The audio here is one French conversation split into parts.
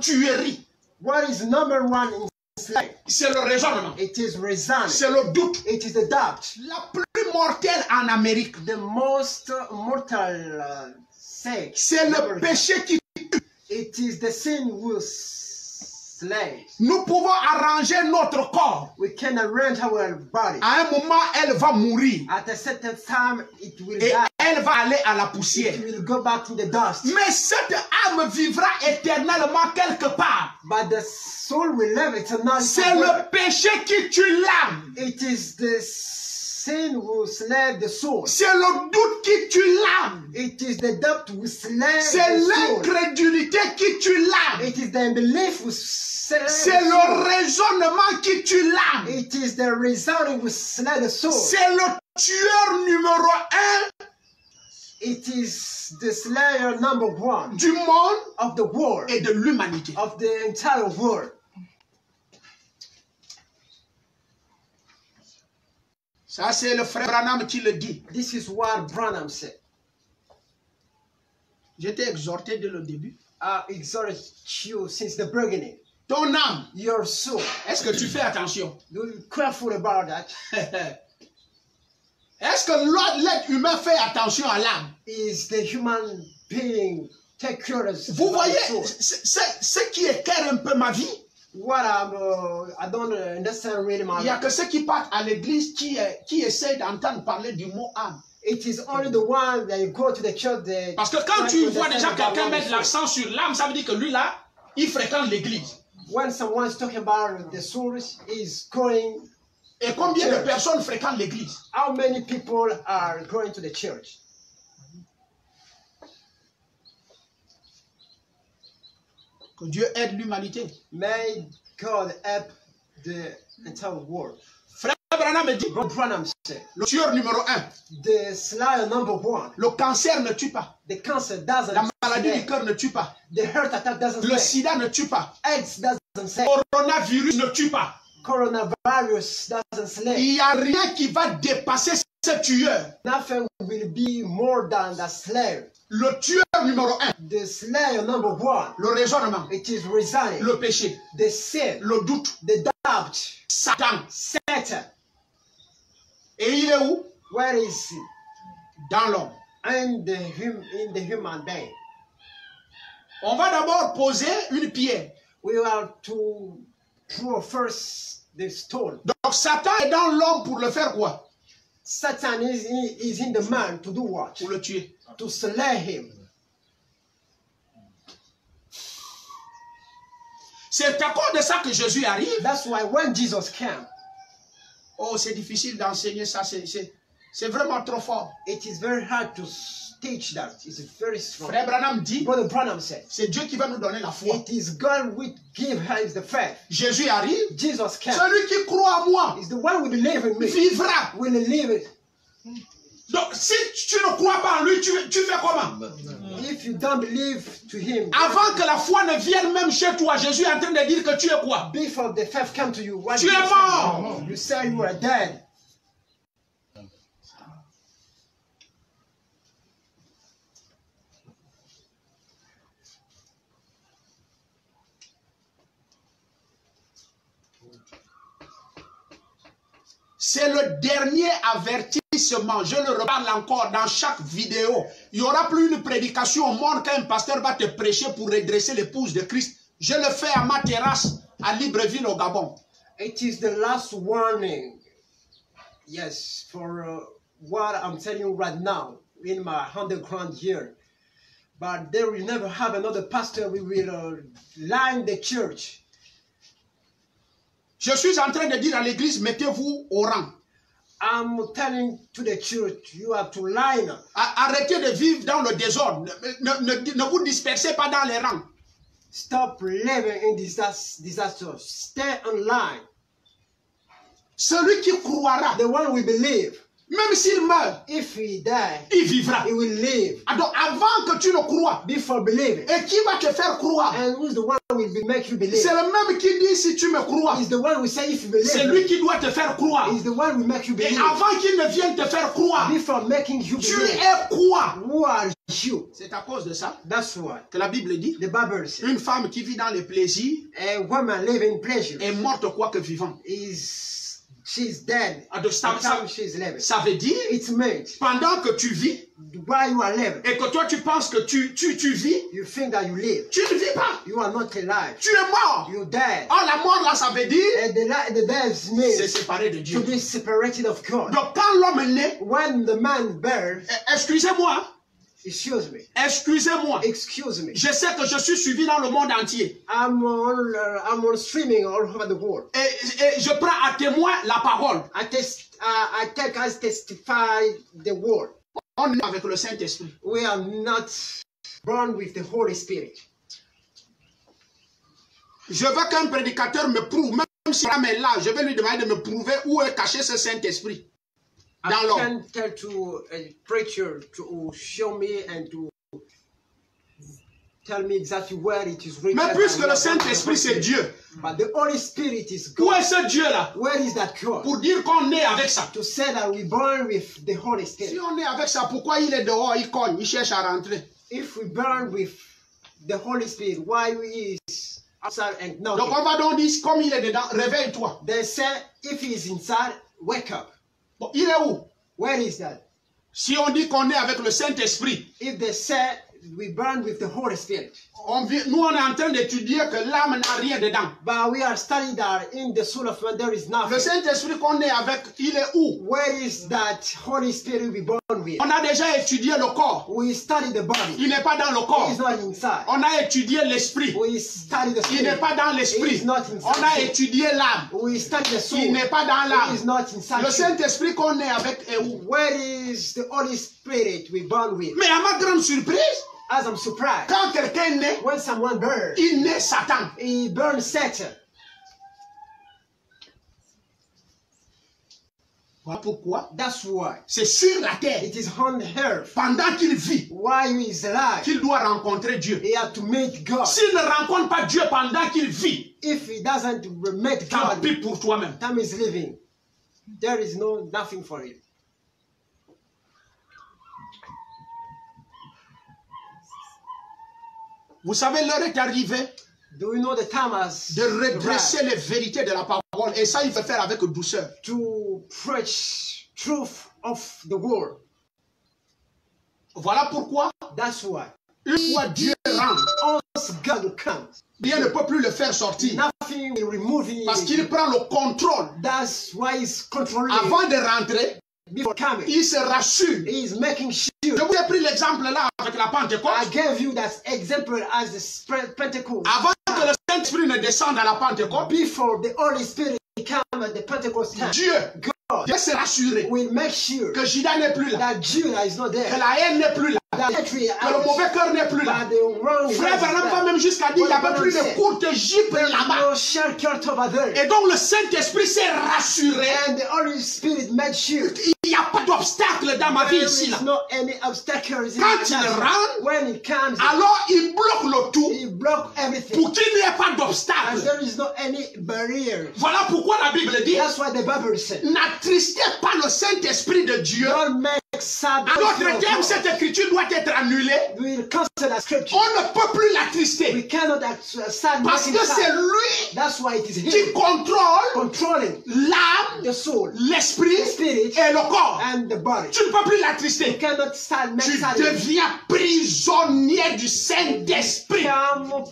tuerie? What is number one in slavery? C'est le raisonnement. It is reasoning. C'est le doute. It is the doubt. La plus mortelle en Amérique. The most mortal sex. C'est le péché qui tue. It is the sin who slays. Nous pouvons arranger notre corps. We can arrange our body. À un moment, elle va mourir. At a certain time, it will Et die. elle va aller à la poussière. It will go back to the dust. Mais cette âme vivra éternellement quelque part. But the soul will live eternally. C'est le péché qui tue l'âme. It is the sin who slay the soul. C'est le doute qui tue l'âme. It is the doubt who slay C'est the soul. l'incrédulité qui tue l'âme. It is the unbelief who slay the C'est soul. le raisonnement qui tue l'âme. It is the reasoning who slay the soul. C'est le tueur numéro 1 It is the slayer number one du monde of the world, et de l'humanité. of the entire world. Ça, c'est le frère Branham qui le dit. This is what Branham said. J'étais exhorté dès le début. I exhorted you since the beginning. Ton âme, Your soul. est-ce que tu fais attention? Be careful about that. Est-ce que l'être humain fait attention à l'âme? Is the human being take care of Vous voyez, the soul? ce qui éclaire un peu ma vie, What I don't understand really my il n'y a que ceux qui partent à l'église qui essaient d'entendre parler du mot âme. It is only the one that you go to the church. Parce que quand tu vois déjà quelqu'un mettre l'accent sur l'âme, ça veut dire que lui là, il fréquente l'église. When someone is talking about the soul, is going. Et combien de personnes fréquentent l'église? How many people are going to the church? Que Dieu aide l'humanité. May God help the entire world. Frère Branham me dit, Branham said, le tueur numéro 1, the slayer number one, le cancer ne tue pas. the cancer doesn't La maladie slay. du cœur ne tue pas. The heart attack doesn't Le slay. sida ne tue pas. AIDS doesn't slay. Coronavirus ne tue pas. Coronavirus doesn't slay. Il n'y a rien qui va dépasser ce tueur. Nothing will be more than the slayer. Le tueur numéro 1, The slayer number one, le raisonnement, it is resigning. le péché, The sin, le doute, the doubt, Satan. Satan. Et il est où? Where is he? Dans l'homme. In the human being. On va d'abord poser une pierre. We have to throw first the stone. Donc Satan est dans l'homme pour le faire quoi? Satan is in the man to do what? Pour le tuer. To slay him. C'est à cause de ça que Jésus arrive. That's why when Jesus came, Oh, c'est difficile d'enseigner ça. C'est vraiment trop fort. it is very hard to teach that. It's very strong. Frère Branham dit, Brother Branham said, c'est Dieu qui va nous donner la foi. it is God which give us the faith. Jésus arrive. Jesus came. Celui qui croit en moi Is the one who believe in me. vivra. Will live it. Donc si tu ne crois pas en lui, tu fais comment? If you don't believe to him, Avant que la foi ne vienne même chez toi, Jésus est en train de dire que tu es quoi? before the faith come to you, what Tu do you es say? mort. You say you are dead. C'est le dernier avertissement. Je le reparle encore dans chaque vidéo. Il n'y aura plus une prédication au monde quand un pasteur va te prêcher pour redresser l'épouse de Christ. Je le fais à ma terrasse à Libreville au Gabon. It is the last warning. Yes, for what I'm telling you right now in my underground here. But they will never have another pastor who will line the church. Je suis en train de dire à l'église, mettez-vous au rang. I'm telling to the church, you have to line up. Arrêtez de vivre dans le désordre. Ne vous dispersez pas dans les rangs. Stop living in disaster. Stay in line. Celui qui croira, The one we believe, Même s'il meurt, If he die, il vivra. he will live. Donc avant que tu ne crois, Before believing. et qui va te faire croire? And who's the one who will make you believe? C'est le même qui dit si tu me crois. He's the one who say if you believe. C'est lui qui doit te faire croire. He's the one who make you Et believe. avant qu'il ne vienne te faire croire, Before making you tu believe. es quoi? Who are you? C'est à cause de ça That's why que la Bible dit, the Bible says une femme qui vit dans les plaisirs a woman living in pleasure est morte quoique vivante. She's dead. Ah, donc, By the time she's living. ça veut dire, It means pendant que tu vis, while you are living, et que toi tu penses que tu vis, you think that you live. tu ne vis pas. You are not alive. Tu es mort. You died. Ah, la mort là, ça veut dire, And the death c'est means séparé de to Dieu. be separated of God. Donc quand l'homme est né, When the man bears, excusez-moi, excuse me, je sais que je suis suivi dans le monde entier. I'm on streaming all over the world. Et je prends à témoin la parole. I take as testify the word. On est avec le Saint-Esprit. We are not born with the Holy Spirit. Je veux qu'un prédicateur me prouve, même si l'homme est là, je vais lui demander de me prouver où est caché ce Saint-Esprit. Dans l'homme. I can tell to a preacher to show me and to tell me exactly where it is written. Mais puisque le Saint-Esprit c'est Dieu, but the Holy Spirit is God. Où est ce Dieu-là? Where is that God? Pour dire qu'on est avec ça. To say that we born with the Holy Spirit. Si on est avec ça, pourquoi il est dehors, il cogne, il cherche à rentrer? If we born with the Holy Spirit, why we is outside and no? Donc on va donc dire, comme il est dedans, réveille-toi. They say if he is inside, wake up. Bon, il est où? Where is that? Si on dit qu'on est avec le Saint-Esprit, If they say we burn with the Holy Spirit, nous on est en train d'étudier que l'âme n'a rien dedans. but we are studying that in the soul of man there is nothing. Le Saint-Esprit qu'on est avec, il est où? Where is that Holy Spirit we born with? On a déjà étudié le corps. We study the body. Il n'est pas dans le corps. He is not inside. On a étudié l'esprit. We study the Il spirit. n'est pas dans He l'esprit. is not inside. On a étudié l'âme. We study the soul. Il n'est pas dans He is l'âme. not inside. Le Saint-Esprit qu'on est avec est où? Where is the Holy Spirit we born with? Mais à ma grande surprise, As I'm surprised, quand quelqu'un naît, when someone burns, il naît Satan. he burns Satan. Voilà pourquoi That's why c'est sur la terre, it is on earth. pendant qu'il vit, While he is alive, qu'il doit rencontrer Dieu. he had to meet God. S'il ne rencontre pas Dieu pendant qu'il vit, If he doesn't meet tant God, pis pour toi-même. time is living. There is nothing for him. Vous savez, l'heure est arrivée Do you know the time has de redresser arrived les vérités de la parole. Et ça, il faut faire avec douceur. to preach truth of the world? Voilà pourquoi, That's why une fois Dieu rentre, once God comes, rien ne peut plus le faire sortir. nothing will remove him. Parce qu'il prend le contrôle. That's why he's controlling. Avant de rentrer, Before coming, il se rassure. he is making sure. Je vous ai pris l'exemple là avec la I Pentecôte. gave you that example as the Pentecost. Avant que le Saint-Esprit ne descende à la Pentecôte, Before the Holy Spirit come at the Pentecost time, Dieu God s'est rassuré will make sure que Judas n'est plus là, that Judah is not que there, la haine n'est plus là, that hatred que le mauvais cœur n'est plus là. that the wrong Frère Branham va même jusqu'à dire qu'il n'y avait plus de courte jupe là-bas. no shortcut over there. Et donc le Saint-Esprit s'est rassuré. And the Holy Spirit made sure Il n'y a pas d'obstacle dans ma vie there ici. is Là. no any obstacles in Quand my il life. rentre, When he comes, alors il bloque le tout he block everything. pour qu'il n'y ait pas And d'obstacle. there is no any barrier. Voilà pourquoi la Bible dit, That's why the Bible said, n'attristez pas le Saint-Esprit de Dieu. don't make sad. À notre terme, cette écriture doit être annulée. We will cancel that scripture. On ne peut plus l'attrister. We cannot sad. Parce que c'est lui That's why it is qui him contrôle controlling l'âme, the soul, l'esprit the spirit, et le corps. and the body. Tu ne peux plus We l'attrister. cannot make Tu sad. deviens prisonnier du Saint-Esprit. Become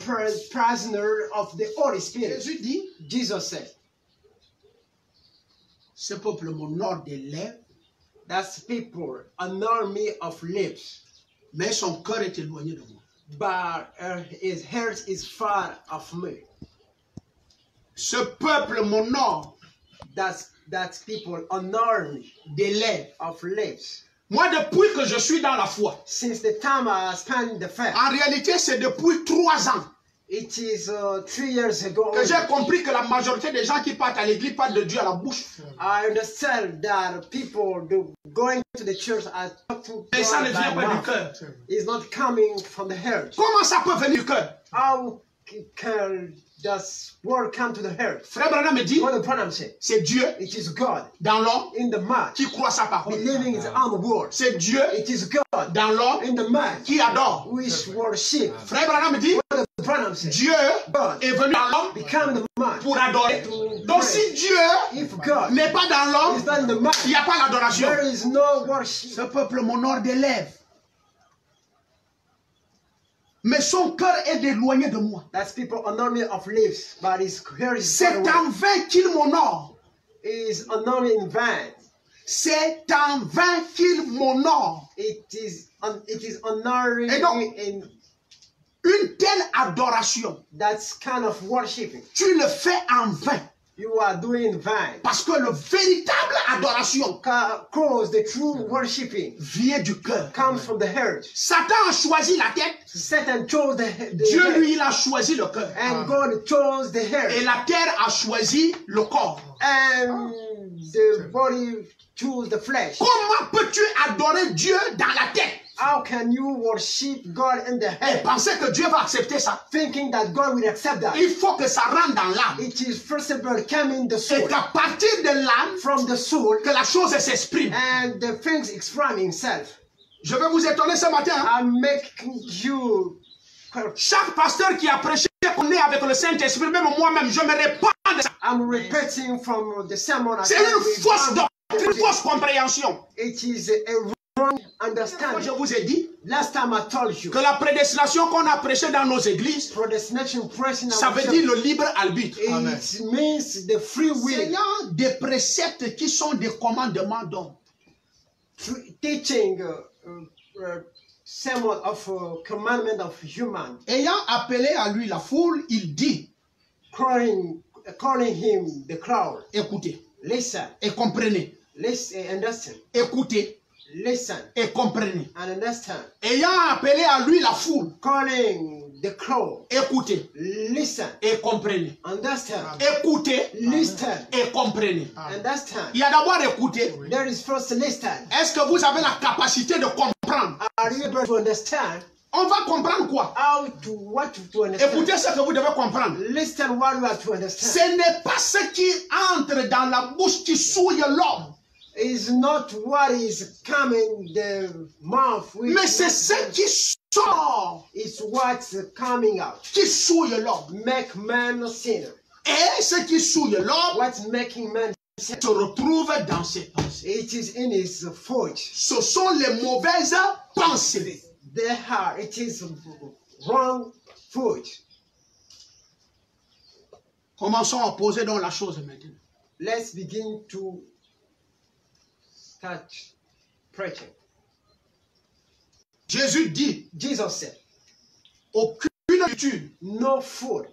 prisoner of the Holy Spirit. Jésus dit, Jesus said, ce peuple m'honore des lèvres, that's people, an army of lips, mais son cœur est éloigné de moi. but his heart is far of me. Ce peuple m'honore That's people, an army des lèvres. of lips. Moi, depuis que je suis dans la foi, Since the time I spent in the faith, en réalité, c'est depuis 3 ans. It is 3 years ago. Que j'ai compris que la majorité des gens qui partent à l'église parlent de Dieu à la bouche. I understand that people going to the church are talking Mais ça ne God vient by pas du mouth. cœur. It's not coming from the heart. Comment ça peut venir du cœur? How can this word come to the heart? Frère Branham me dit, What the Branham said, c'est Dieu it is God dans l'homme in the man qui croit sa parole. believing his own word. C'est Dieu It is God dans l'homme in the man qui adore. who is worship. Frère Branham me dit, What the Branham said, Dieu God est venu dans l'homme become the man. pour adorer. Donc si Dieu If God n'est pas dans is l'homme, not in the man, il n'y a pas l'adoration. there is no worship. Ce peuple m'honore des lèvres. Mais son cœur est éloigné de moi. That's people honor me of lips, but his hair is C'est en vain qu'il m'honore. is honor me in vain. C'est en vain qu'il m'honore. It is honoring Et donc, me in une telle adoration, that's kind of worshiping. tu le fais en vain. You are doing in vain. Parce que le véritable adoration Cause the true worshiping vient du cœur. comes from the heart. Satan a choisi la tête. Satan chose the Dieu, heart, lui, il a choisi le cœur. and God chose the heart, Et la terre a choisi le corps. and the body chose the flesh. Comment peux-tu adorer Dieu dans la tête How can you worship God in the et head, penser que Dieu va accepter ça? thinking that God will accept that? Il faut que ça rentre dans l'âme. It is first of all coming the Et soul, qu'à partir de l'âme, from the soul, que la chose s'exprime. and the things express himself. Je vais vous étonner ce matin. Hein? I'm making you. Chaque pasteur qui a prêché qu'on est avec le Saint-Esprit, même moi-même, je me répands de ça. I'm repeating from the sermon. C'est une fausse doctrine, une fausse compréhension. It is a wrong understanding. Je vous ai dit Last time I told you, que la prédestination qu'on a prêchée dans nos églises, predestination pressing ça veut dire le libre arbitre. it means the free will. Seigneur, des préceptes qui sont des commandements d'homme. Teaching sermon of commandment of human. Ayant appelé à lui la foule, il dit, Calling him the crowd. écoutez Listen, et comprenez. listen, understand. Écoutez Listen et comprenez. and understand. Ayant appelé à lui la foule, Calling the crowd. écoutez Listen, et comprenez. understand. Écoutez Listen, et comprenez. understand. Il y a d'abord écouter. There is first listen. Est-ce que vous avez la capacité de comprendre? Are you able to understand On va comprendre quoi? what to understand? Écoutez ce que vous devez comprendre. Listen what you have to understand. Ce n'est pas ce qui entre dans la bouche qui souille l'homme, Is not what is coming the mouth with, mais c'est ce qui sort it's what's coming out. qui souille l'homme. Make man sinner. Et ce qui souille l'homme What's making man sinner? se retrouve dans ses pensées. It is in his foot. Ce sont les mauvaises pensées. The heart. It is wrong foot. Commençons à poser donc la chose maintenant. Let's begin to start preaching. Jésus dit, Jesus said, aucune nourriture no food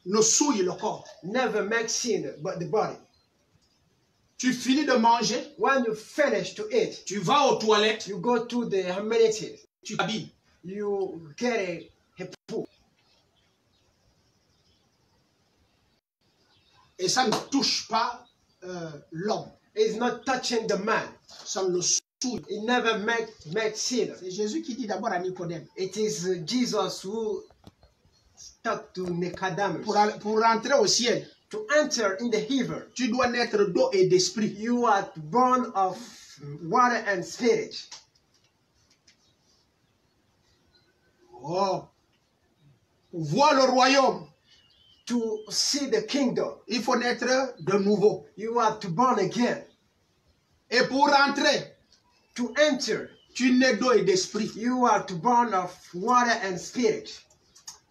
ne souille le corps. never makes sin but the body. Tu finis de manger, When you finish to eat, tu vas aux toilettes, you go to the amenities, tu t'habilles. you get a pool. Et ça ne touche pas l'homme. It's not touching the man. Ça ne le souille. It never makes sin. C'est Jésus qui dit d'abord à Nicodème. It is Jesus who talked to Nicodemus. Pour rentrer au ciel, To enter in the heaven, tu dois naître d'eau et d'esprit. you are born of water and spirit. Oh. Pour voir le royaume, To see the kingdom, il faut naître de nouveau. you are to born again. Et pour rentrer, To enter, tu nais d'eau et d'esprit. you are to born of water and spirit.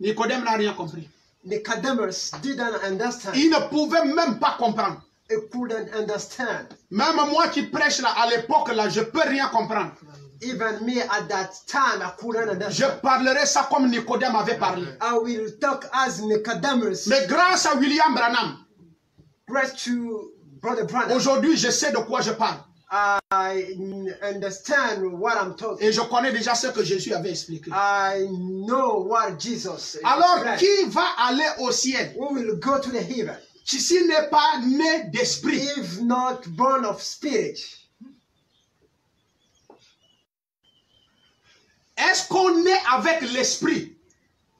Nicodème n'a rien compris. Nicodemus didn't understand. Il ne pouvait même pas comprendre. He couldn't understand. Même moi qui prêche là, à l'époque, là, je ne peux rien comprendre. Even me at that time, I couldn't Je understand. parlerai ça comme Nicodème avait parlé. I will talk as Nicodemus. Mais grâce à William Branham, Praise to Brother Branham. aujourd'hui, je sais de quoi je parle. I understand what I'm talking. Et je connais déjà ce que Jésus avait expliqué. I know what Jesus Alors, explained. qui va aller au ciel? We will go to the heaven. S'il n'est pas né d'esprit, If not born of spirit. est-ce qu'on est avec l'esprit?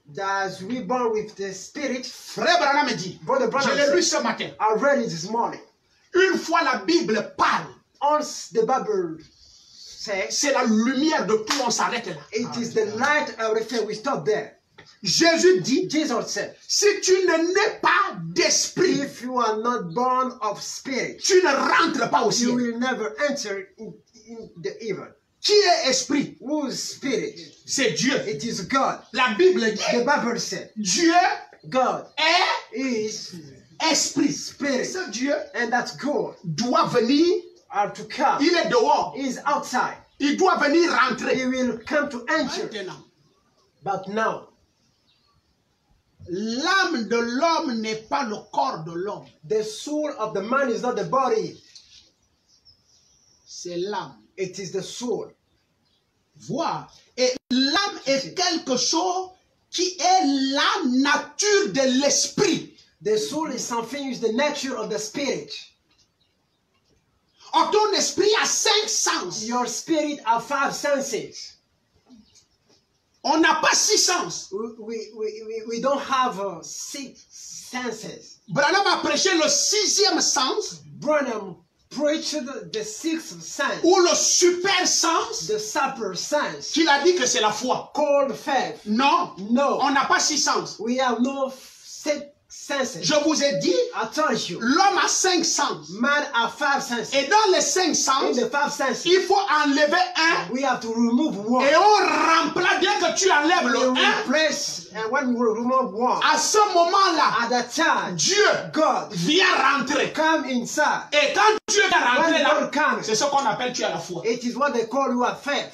Does we born with the spirit? Frère Branham me dit, Brother Branham je l'ai lu said, ce matin. I read it this morning. Une fois la Bible parle, Once the Bible says, c'est la lumière de tout, on s'arrête là. it is the light of everything. We stop there. Jésus dit, Jesus said, si tu ne nais pas d'esprit, if you are not born of spirit, tu ne rentres pas au you ciel. will never enter in the heaven. Qui est esprit? Whose spirit? C'est Dieu. It is God. La Bible dit, The Bible said, Dieu God est is esprit. spirit. Ce Dieu And that God doit venir, are to come. il est dehors, He is outside. il doit venir He rentrer. will come to enter. Maintenant, But now, l'âme de l'homme n'est pas le corps de l'homme, the soul of the man is not the body. c'est l'âme. It is the soul. Voir. Et l'âme est quelque chose qui est la nature de l'esprit. The soul is something, is the nature of the spirit. Or, ton esprit a 5 sens. Your spirit have 5 senses. On n'a pas 6 sens. We don't have 6 senses. Branham a prêché le 6e sens, Branham preached the 6th sense, ou le super sens, the super sense, qu'il a dit que c'est la foi. called faith. Non, No, on n'a pas 6 sens. we have no 6 senses. Je vous ai dit, I told you, l'homme a 5 sens. man have 5 senses. Et dans les 5 In sens, the 5 senses, il faut enlever un. we have to remove one. Et on remplace, bien que tu enlèves We le 1, replace, and when we remove one, à ce moment-là, at that time, Dieu God vient rentrer. come inside. Et quand Dieu vient rentrer When là, God comes, c'est ce qu'on appelle tu as la foi. it is what they call you a faith.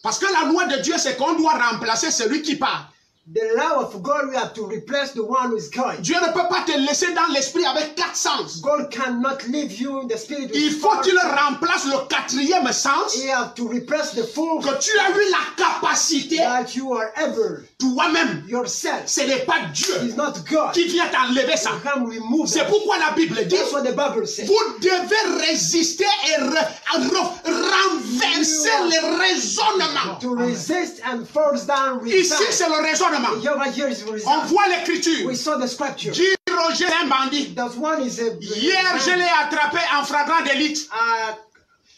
Parce que la loi de Dieu, c'est qu'on doit remplacer celui qui parle. The law of God, we have to replace the one who is going. Dieu ne peut pas te laisser dans l'esprit avec 4 sens. God cannot leave you in the spirit. with Il faut four. qu'il remplace le 4e sens, You have to replace the fourth, que tu as eu la capacité that you are able toi-même. yourself. Ce n'est pas Dieu It's not God. qui vient t'enlever ça. You can remove C'est that. pourquoi la Bible dit, That's what the Bible says. vous devez résister et renverser les raisonnements. To resist and force down Ici, resistance. c'est le raisonnement. Over here is On resistance. voit l'écriture. We saw the scripture. Dit Roger est un bandit. That one is a Hier, je l'ai attrapé en flagrant délit.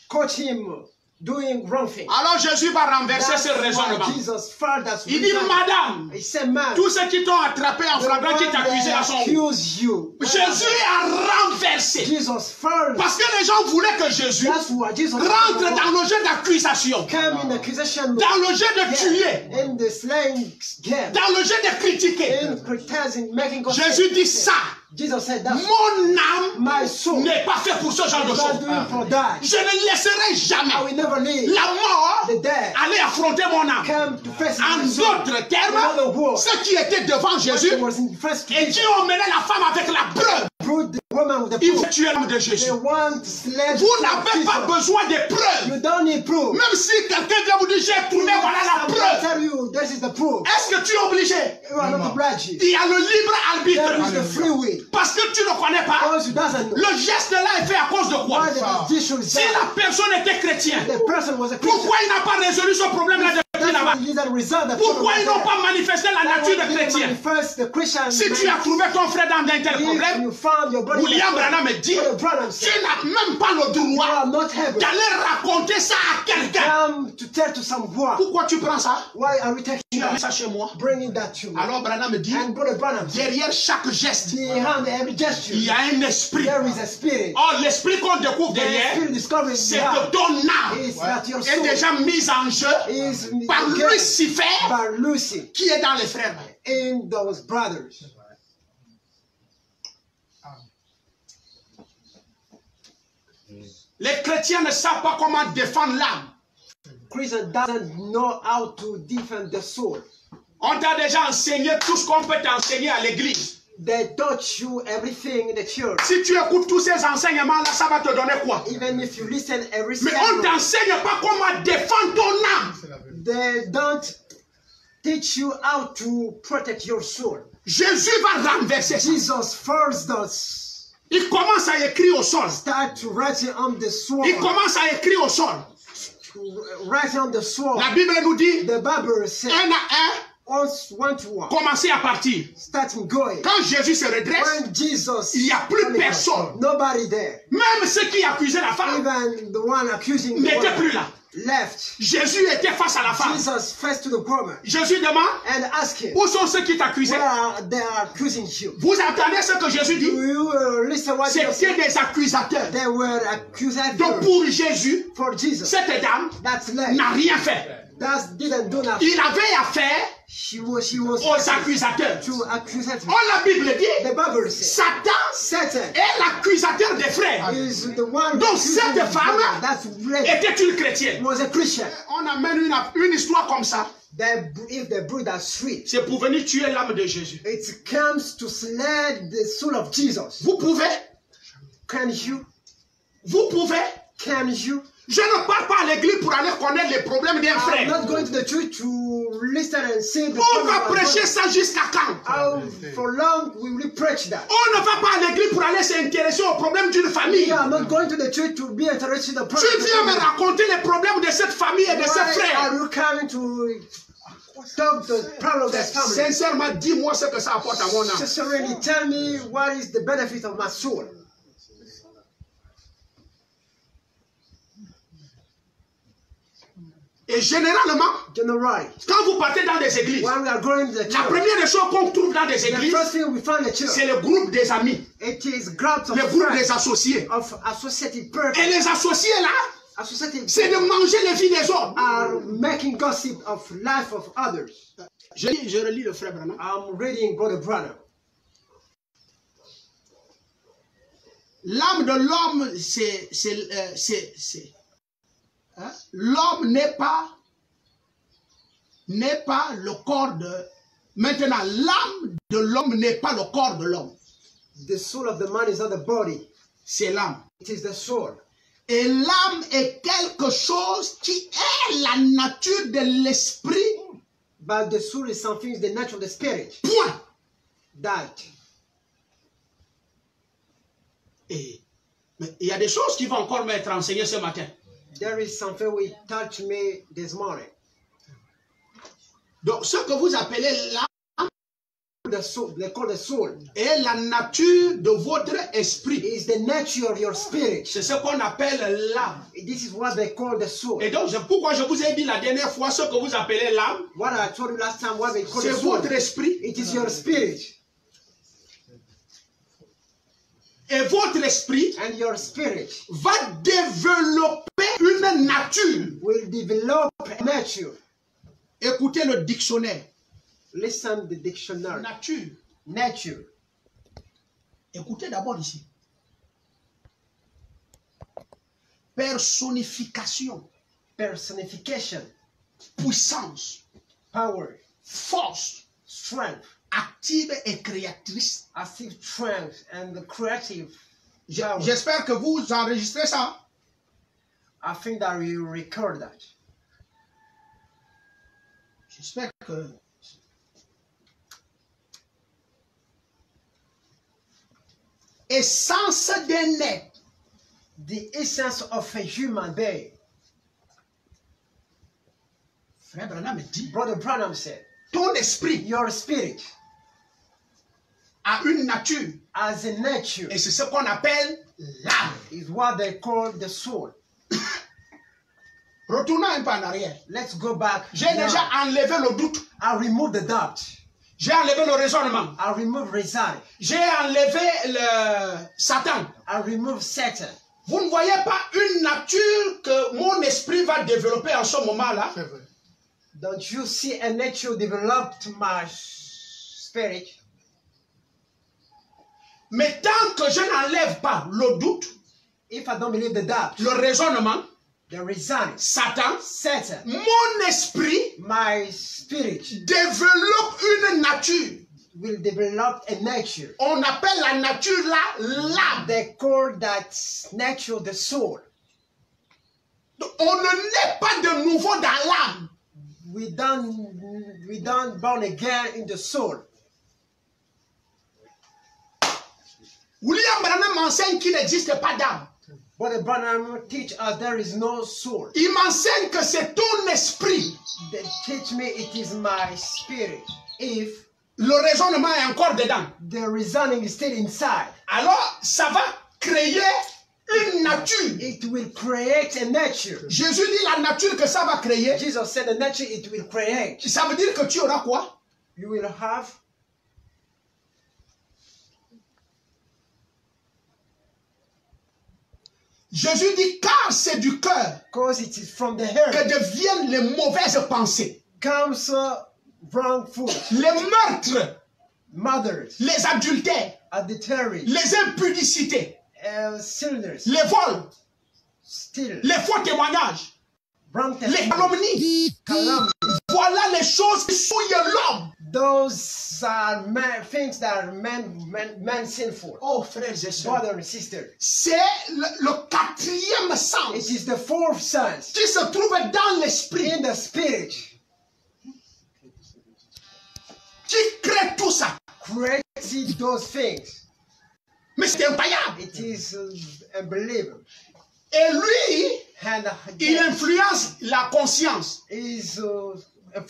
caught him doing wrong thing. Alors Jésus va renverser That's ce why raisonnement. Jesus felt that Il dit, madame, he said, man, tous ceux qui t'ont attrapé en the flagrant one qui t'accusaient à that son accused you. Jésus a renversé. Jesus felt. Parce que les gens voulaient que Jésus That's why Jesus rentre dans le jeu d'accusation, came in accusation, dans le jeu de tuer, in the slaying game, dans le jeu de critiquer. in pretending, making God Jésus dit ça. Jesus said that Mon my âme soul n'est pas faite pour ce genre de is not choses. doing for that. Je ne laisserai I jamais will never leave la mort the dead. aller affronter mon âme. Come to face En my soul. d'autres termes, In other words, ceux qui étaient devant Jésus he was in first et qui ont mené la femme avec la preuve, proved the woman with the ils proof. vont tuer l'âme de Jésus. They want to slay Vous n'avez pas besoin de preuves. You don't need proof. Même si quelqu'un vient vous dire, j'ai trouvé, voilà la Someone preuve. tell you this is the proof. Est-ce que tu es obligé? You are not obliged. Il y a le libre There is arbitre. the free will. Parce que tu ne connais pas, Because you doesn't know. le geste là est fait à cause de quoi? Why the decision is Si that la personne était chrétienne, the person was a Christian. pourquoi il n'a pas résolu ce problème-là depuis là-bas? That's why he didn't resolve the Pourquoi problem ils n'ont like pas manifesté la that. nature Why de he didn't chrétien? manifest the Christian Si tu as trouvé ton frère dans un tel if problème, you found your brother, William Branham me dit, Brother Branham tu said, n'as même pas le you droit are not able d'aller raconter ça à quelqu'un. come to tell to someone. Pourquoi tu prends ça? Why are we taking Tu amènes that? ça chez moi. Bringing that to me. Alors Branham me dit, And Brother Branham said, derrière chaque geste, behind every gesture, il y a un esprit. there is a spirit. Or, l'esprit qu'on découvre The derrière, spirit discovering c'est behind que ton âme is that your est soul déjà mise en jeu is par again Lucifer by Lucy qui est dans les frères. in those brothers. Les chrétiens ne savent pas comment défendre l'âme. Christian doesn't know how to defend the soul. On t'a déjà enseigné tout ce qu'on peut t'enseigner à l'église. They taught you everything in the church. Si tu écoutes tous ces enseignements-là, ça va te donner quoi? Even if you listen every Mais on ne t'enseigne pas comment défendre ton âme. They don't teach you how to protect your soul. Jésus va renverser ça. Jesus forced us. Il commence à écrire au sol. Start writing on the sword. Il commence à écrire au sol. Writing on the sword. La Bible nous dit, The Bible says, un à one to one. commencez à partir. Starting going. Quand Jésus se redresse, When Jesus, il n'y a plus personne. Nobody there. Même ceux qui accusaient la femme Even the one accusing the n'étaient plus là. left. Jésus était face à la femme. Jesus faced to the woman Jésus demande, and asked him, où sont ceux qui t'accusaient? where are they accusing you? Vous entendez ce que Jésus dit? Do you listen what Jesus C'était said? des accusateurs. They were accusers. Donc pour Jésus, For Jesus, cette dame that's left. n'a rien fait. That didn't do nothing. Il avait affaire She was aux accusateurs. to accuse her. Oh, la Bible dit, The Bible says Satan Satan est l'accusateur des frères. is the one Donc accusing cette his femme brother. That's left. était une chrétienne. Was a Christian. On amène une histoire comme ça. If the brood are sweet, C'est pour venir tuer l'âme de Jésus. it comes to slay the soul of Jesus. Vous pouvez, Can you? je ne pars pas à l'église pour aller connaître les problèmes d'un I'm frère. not going to the church to listen and say the On problem va of my prêcher brother. ça jusqu'à quand? How for long will we preach that? On ne va pas à l'église pour aller s'intéresser aux problèmes d'une famille. Yeah, I'm not going to the church to be interested in the Tu problem. viens me raconter les problèmes de cette famille et de ses Why frères. are you coming to talk the problem of the family? Sincèrement, dis-moi ce que ça apporte à mon âme. Sincerely, tell me what is the benefit of my soul. Et généralement, Generally, quand vous partez dans des églises, when we are going to the la church, première des choses qu'on trouve dans des the églises, first thing we find in the church, c'est le groupe des amis, it is groups of le groupe friends, des associés. of associated Et persons. les associés là, Associated c'est de manger les vies des autres. are making gossip of life of others. Je relis le frère Branham. I'm reading Brother Branham. L'âme de l'homme, hein? L'homme n'est pas le corps de... Maintenant, l'âme de l'homme n'est pas le corps de l'homme. The soul of the man is not the body. C'est l'âme. It is the soul. Et l'âme est quelque chose qui est la nature de l'esprit. But the soul is something, the nature of the spirit. Point. That. Et, mais il y a des choses qui vont encore m'être enseignées ce matin. There is something which touched me this morning. Donc, ce que vous appelez l'âme The soul, they call the soul, est la nature de votre esprit. is the nature of your spirit. C'est ce qu'on appelle l'âme. This is what they call the soul. Et donc, pourquoi je vous ai dit la dernière fois ce que vous appelez l'âme, What I told you last time, what they call c'est the soul. votre esprit. It is your spirit. Et votre esprit And your spirit va développer une nature. will develop a nature. Écoutez le dictionnaire. Listen to the dictionary. Nature. Nature. Écoutez d'abord ici. Personnification, Personification. puissance, Power. force, Strength. active et créatrice. Active strength and the creative. J'espère que vous enregistrez ça. I think that we record that. J'espère que... Essence d'un être. The essence of a human being. Frère Branham dit, Brother Branham said, ton esprit your spirit a une nature. as a nature Et c'est ce qu'on appelle l'âme. is what they call the soul. Retournons un peu en arrière. Let's go back. J'ai now. déjà enlevé le doute. I remove the doubt. J'ai enlevé le raisonnement. I remove resign. J'ai enlevé le Satan. I remove Satan. Vous ne voyez pas une nature que mon esprit va développer en ce moment-là? Don't you see a nature develop to my spirit? Mais tant que je n'enlève pas le doute, If I don't believe the doubt, le raisonnement, the resign, Satan, Satan, mon esprit my spirit développe une nature will develop a nature. On appelle la nature là l'âme. They call that nature the soul. On ne naît pas de nouveau dans l'âme. We don't born again in the soul. William Branham m'enseigne qu'il n'existe pas d'âme. But the Branham teach us there is no soul. Il m'enseigne que c'est ton esprit. They teach me it is my spirit. If Le raisonnement est encore dedans. the reasoning is still inside, Alors, ça va créer une nature. it will create a nature. Jésus dit la nature que ça va créer. Jesus said the nature it will create. Ça veut dire que tu auras quoi? You will have Jésus dit car c'est du cœur because it is from the que heart deviennent les mauvaises pensées, comes wrong food, les meurtres, mothers, les adultères, adultery, les impudicités, sinners, les vols, steal, les faux témoignages, wrong les calomnies. calumny. Voilà les choses qui souillent l'homme. Those are things that are men sinful. Oh frères et sœurs, Brother and sister, c'est le quatrième it sens is the fourth sense qui se trouve dans l'esprit, in the spirit qui crée tout ça. created those things. Mais c'est incroyable. It is unbelievable. Et lui, And il influence la conscience, is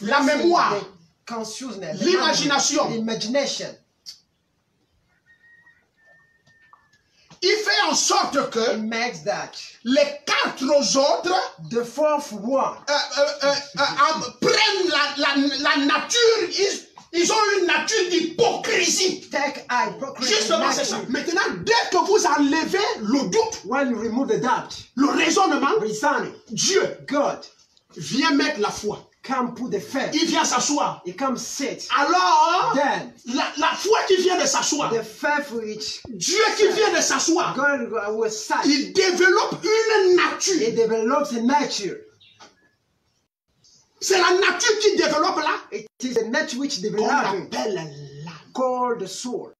la mémoire, the consciousness, l'imagination. imagination. Il fait en sorte It que makes that les quatre autres the fourth one prennent la nature. Ils ont une nature d'hypocrisie. take hypocrisy. Justement, c'est ça. Maintenant, dès que vous enlevez le doute, When you remove the doubt, le raisonnement, reasoning, Dieu God vient mettre la foi. come put the faith. Il vient s'asseoir. It comes sit. Alors, Then la foi qui vient de s'asseoir, the faith which Dieu qui vient de s'asseoir, God will start, il développe une it nature. develops a nature. C'est la nature qui développe là, It is a nature which qu'on develops appelle l'âme. called the soul.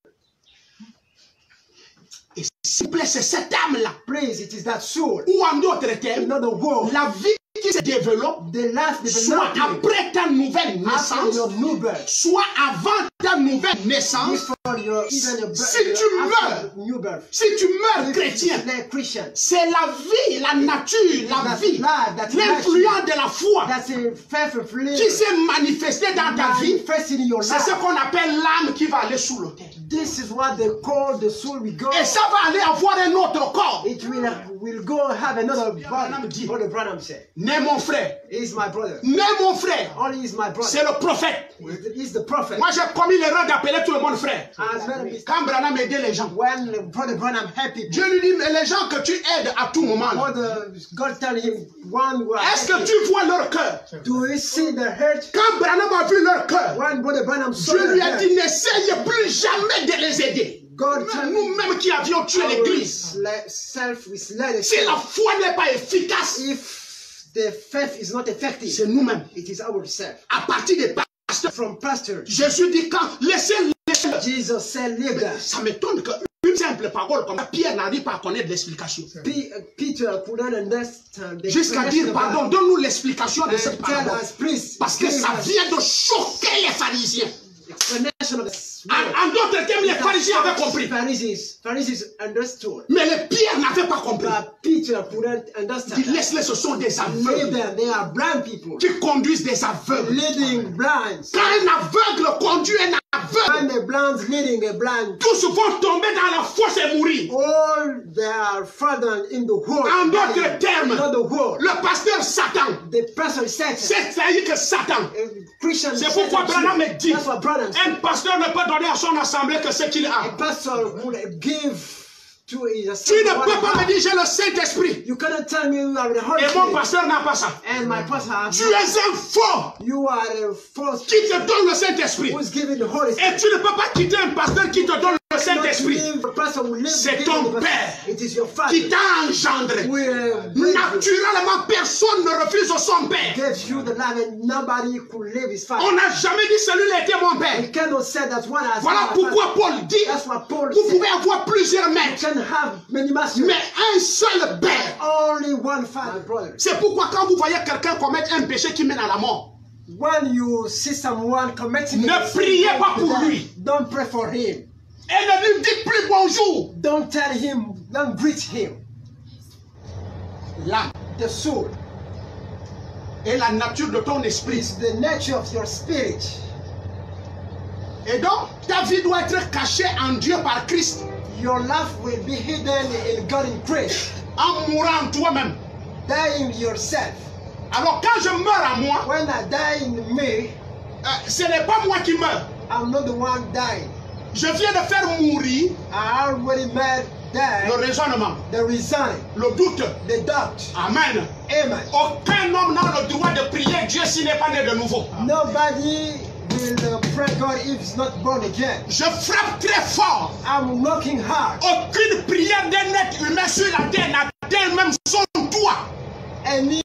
Et s'il vous plaît, c'est cette âme-là, Please, it is that soul. ou en d'autres termes, In other words, la vie qui se développe, the life soit developing après ta nouvelle after naissance, your new birth, soit avant ta nouvelle naissance. before your even your birth, Si tu after meurs, new birth. Si tu meurs chrétien, Like Christian, c'est la vie, la nature, la That's vie, life, that's l'influence de la foi that's a faith of qui s'est manifestée dans ta vie. manifested in your C'est ce life. qu'on appelle l'âme qui va aller sous l'autel. This is what they call the soul will go. Et ça va aller avoir un autre corps. It will go have another Branham body. dit. Brother Branham said, Né mon frère, he's my brother. né mon frère, Only is my brother. c'est le prophète. He's the prophet. Moi j'ai commis l'erreur d'appeler tout le monde frère. As many Quand Branham aidait les gens, when Brother Branham helped people, Dieu lui dit, mais les gens que tu aides à tout moment, là, God tell him one word. est-ce que tu vois leur cœur? Do you see the hurt? Quand Branham a vu leur cœur, When Brother Branham saw Dieu lui the a hurt, dit, n'essaye plus jamais de les aider. God tell Nous-mêmes qui avions tué l'église, self-misled. si la foi n'est pas efficace, If the faith is not effective, c'est nous-mêmes. it is ourselves. À partir des pasteurs, From pastors, Jésus dit quand laissez-le. Jesus said, leave that. Ça m'étonne qu'une simple parole comme ça, Pierre n'arrive pas à connaître l'explication. Peter couldn't understand the Jusqu'à dire, pardon, donne-nous l'explication de cette tell parole. us, please. Parce que ça vient de choquer les pharisiens. Explanation of this. En d'autres termes, les pharisiens avaient compris. Pharisees understood. Mais les Pierre n'avaient pas compris. But Peter couldn't understand. Ils laissent-les, ce sont des Leave aveugles them. They are blind people. qui conduisent des aveugles. Leading blinds. Quand un aveugle conduit un aveugle, And the blinds leading a blind. tous vont tomber dans la fosse et mourir. All they are fallen in the hole. En d'autres termes, Not the hole. le pasteur Satan, The person Satan. c'est-à-dire que Satan, Christian. c'est pourquoi Branham me dit, That's what Branham said. un pasteur ne peut donner à son assemblée que ce qu'il A a. pastor would give to his Tu ne assembly peux pas what me he dire j'ai le Saint-Esprit You cannot tell me you are the Holy et mon Spirit. pasteur n'a pas ça. And my pastor Tu es un faux you are a false qui te donne le Saint-Esprit. who is giving the Holy Et Spirit. tu ne peux pas quitter un pasteur qui te donne le Saint-Esprit, c'est ton Père qui t'a engendré. Naturellement, personne ne refuse son Père. On n'a jamais dit celui-là était mon Père. Voilà pourquoi Paul dit, vous pouvez avoir plusieurs maîtres, mais un seul Père. C'est pourquoi quand vous voyez quelqu'un commettre un péché qui mène à la mort, ne priez pas pour lui. Don't pray for him. Et ne lui dites plus bonjour. Don't tell him, don't greet him. L'âme, the soul, et la nature de ton esprit. Is the nature of your spirit. Et donc, ta vie doit être cachée en Dieu par Christ. Your life will be hidden in God in Christ. En mourant en toi-même. Dying yourself. Alors quand je meurs en moi, when I die in me, ce n'est pas moi qui meurs. I'm not the one dying. Je viens de faire mourir I already made die, le raisonnement, the reasoning, le doute, the doubt. Amen. Amen. Aucun homme n'a le droit de prier Dieu s'il n'est pas né de nouveau. Nobody will pray God if he's not born again. Je frappe très fort. I'm working hard. Aucune prière d'un être humain sur la terre n'atteint même son toit. Any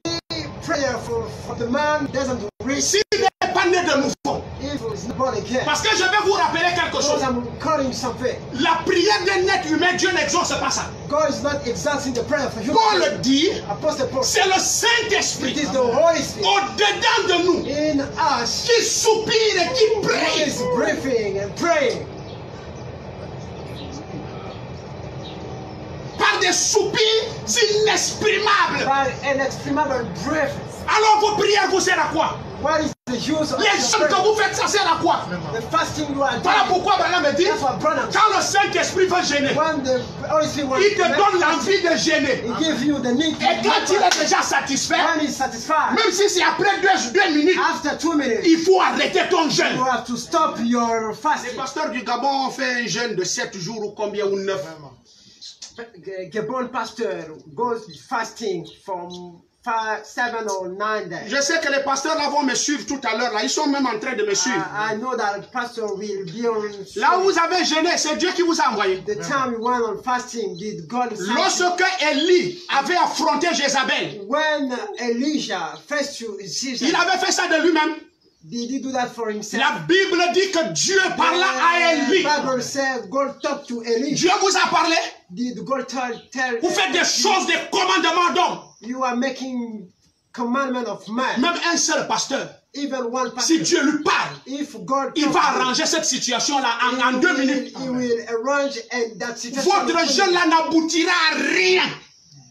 prayer for the man doesn't reach. S'il n'est pas né de nouveau. If he's not born again. Parce que je vais vous rappeler quelque chose. I'm calling something. La prière d'un être humain, Dieu n'exauce pas ça. God is not exalting the prayer for human. Paul dit, Paul, c'est le Saint-Esprit. It is the Holy Spirit. Au-dedans de nous. In us. Qui soupire et qui prie. Is breathing and praying. Par des soupirs inexprimables. By an inexprimable breath. Alors vos prières vous servent à quoi? What is the use of les jeûnes que vous faites, ça sert à quoi? The fasting you are doing. Voilà pourquoi Branham me dit, quand le Saint-Esprit veut gêner, il te donne l'envie de gêner. Et quand il est déjà satisfait, même si c'est après 2 minutes, il faut arrêter ton jeûne. You have to stop your fasting. Les pasteurs du Gabon ont fait un jeûne de 7 jours ou combien ou 9. Gabon pastor goes fasting from 7 or 9 days. Je sais que les pasteurs là vont me suivre tout à l'heure. Là, ils sont même en train de me suivre. I know that the pastor will be on. Là où vous avez jeûné, c'est Dieu qui vous a envoyé. The time we went on fasting, did God send? Lorsque Élie avait affronté Jézabel, when Elijah faced Caesar, il avait fait ça de lui-même. Did he do that for himself? La Bible dit que Dieu parla à Élie. Bible says God talked to Elijah. Dieu vous a parlé. Did God tell vous faites des choses, des commandements d'hommes. You are making commandment of man. Même un seul pasteur. Even one pastor. Si Dieu lui parle, if God il va arranger cette situation-là en 2 minutes. He will arrange that situation. Votre jeûne là n'aboutira à rien.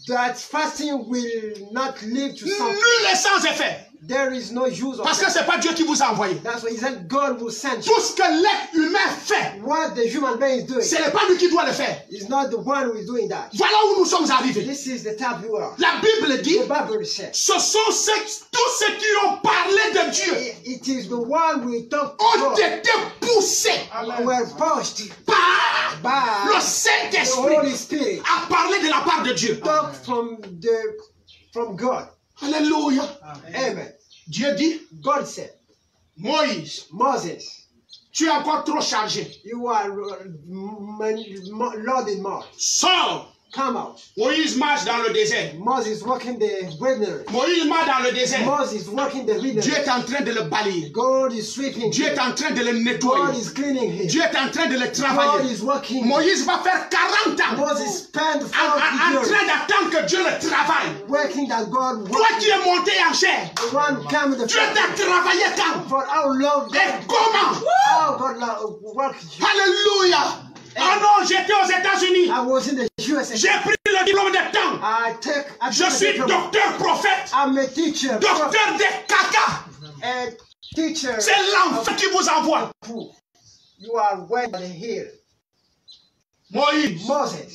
That fasting will not lead to something. Nul est sans effet. There is no use of parce que c'est pas Dieu qui vous a envoyé. That's why he said God will send you. Tout ce que l'être humain fait, what the human being is doing, ce n'est pas lui qui doit le faire. It's not the one who is doing that. Voilà où nous sommes arrivés. This is the type you are. La Bible dit, the Bible says, ce sont tous ceux qui ont parlé de Dieu. It is the one we talk ont été poussés were pushed par le Saint-Esprit à parler de la part de Dieu. Talk from God. Alléluia. Amen. Dieu dit, God said, Moïse, Moses, tu es encore trop chargé. You are loaded more. Sors. Come out. Moïse marche dans le désert. Moses walking the wilderness. Moïse marche dans le désert. Moses walking the wilderness. Dieu est en train de le balayer. God is sweeping. Dieu est en train de le nettoyer. God is cleaning him. Dieu est en train de le travailler. God is working. Moïse va faire 40 ans. Moses spent 40 en train d'attendre que Dieu le travaille. Working that God. Toi qui es monté en chair. The one come the Dieu t'a travaillé quand? For how long? Et comment? How God worked you. Alléluia. Ah non, j'étais aux États-Unis. J'ai pris le diplôme de temps. Je suis docteur prophète. Docteur de caca. C'est l'enfant qui vous envoie. You are well here. Moïse. Moses.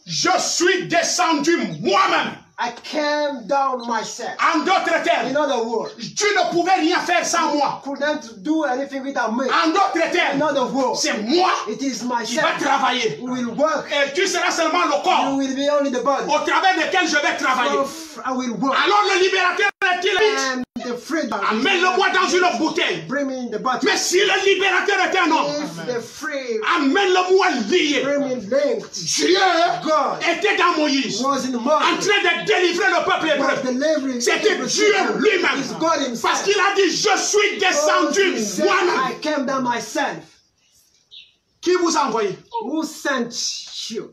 Je suis descendu moi-même. I came down myself. En d'autres termes, in other words, tu ne pouvais rien faire sans moi. Couldn't do anything without me. En d'autres termes, in other words, c'est moi qui va travailler. Who will work. Et tu seras seulement le corps you will be only the body. au travers duquel je vais travailler. I will work. Alors le libérateur and the freedom. Amène-le-moi dans une bouteille. Bring me in the bottle. Mais si le libérateur est un homme, If the free, amène-le-moi lié. bring me linked. Dieu God était dans Moïse, was in en Moses. train de délivrer le peuple Was hébreu. delivering C'était every Dieu people. lui-même. It's God himself. Parce qu'il a dit, je suis descendu He said, moi-même. I came down myself. Qui vous a envoyé? Who sent you?